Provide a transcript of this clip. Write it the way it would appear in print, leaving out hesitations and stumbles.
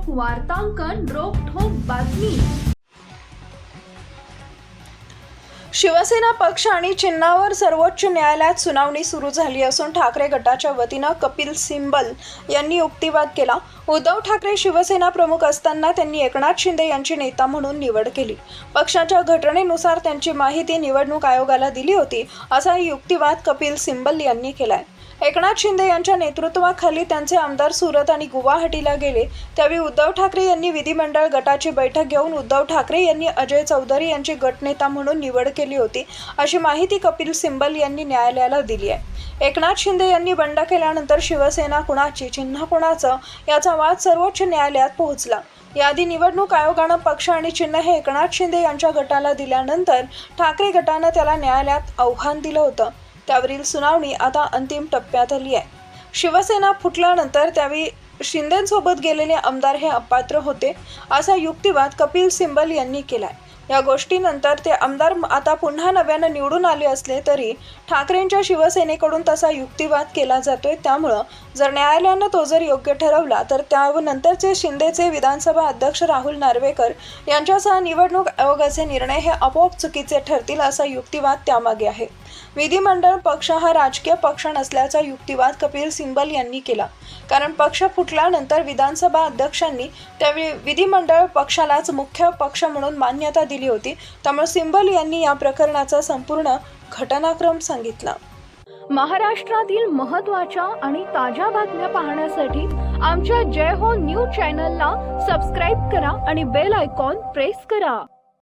वार्तांकन रोखठोक बातमी। शिवसेना पक्ष आणि चिन्हावर सर्वोच्च न्यायालयात सुनावणी सुरू झाली असून ठाकरे गटाच्या वतीनं कपिल सिब्बल यांनी युक्तिवाद केला। उद्धव ठाकरे शिवसेना प्रमुख असताना त्यांनी एकनाथ शिंदे यांची नेता म्हणून निवड केली। पक्षाच्या घटनेनुसार त्यांची माहिती निवडणूक आयोगाला दिली होती, असा युक्तिवाद कपिल सिब्बल यांनी केलाय। एकनाथ शिंदे यांच्या नेतृत्वाखाली त्यांचे आमदार सुरत आणि गुवाहाटीला गेले, त्यावेळी उद्धव ठाकरे यांनी विधिमंडळ गटाची बैठक घेऊन उद्धव ठाकरे यांनी अजय चौधरी यांची गटनेता म्हणून निवड केली होती, अशी माहिती कपिल सिब्बल यांनी न्यायालयाला दिली आहे। एकनाथ शिंदे यांनी बंड केल्यानंतर शिवसेना कुणाची, चिन्ह कुणाचं याचा वाद सर्वोच्च न्यायालयात पोहोचला। याआधी निवडणूक आयोगानं पक्ष आणि चिन्ह हे एकनाथ शिंदे यांच्या गटाला दिल्यानंतर ठाकरे गटानं त्याला न्यायालयात आव्हान दिलं होतं। त्यावरील सुनावणी आता अंतिम टप्प्यात आली आहे। शिवसेना फुटल्यानंतर त्यावेळी शिंदेंसोबत गेलेले आमदार हे अपात्र होते, असा युक्तिवाद कपिल सिब्बल यांनी केलाय। या गोष्टीनंतर ते आमदार आता पुन्हा नव्यानं निवडून आले असले तरी ठाकरेंच्या शिवसेनेकडून तसा युक्तिवाद केला जातोय। त्यामुळं जर न्यायालयानं तो जर योग्य ठरवला तर त्यानंतरचे शिंदेचे विधानसभा अध्यक्ष राहुल नार्वेकर यांच्यासह निवडणूक आयोगाचे निर्णय हे आपोआप चुकीचे ठरतील, असा युक्तिवाद त्यामागे आहे। विधिमंडळ पक्ष हा राजकीय पक्ष नसल्याचा युक्तिवाद कपिल सिब्बल यांनी केला, कारण पक्ष फुटल्यानंतर विधानसभा अध्यक्षांनी त्यावेळी विधिमंडळ पक्षालाच मुख्य पक्ष म्हणून मान्यता दिली होती। त्यामुळे सिब्बल यांनी या प्रकरणाचा संपूर्ण घटनाक्रम सांगितला। महाराष्ट्रातील महत्त्वाच्या आणि ताज्या बातम्या पाहण्यासाठी आमच्या जय हो न्यूज चॅनलला सबस्क्राईब करा आणि बेल आयकॉन प्रेस करा।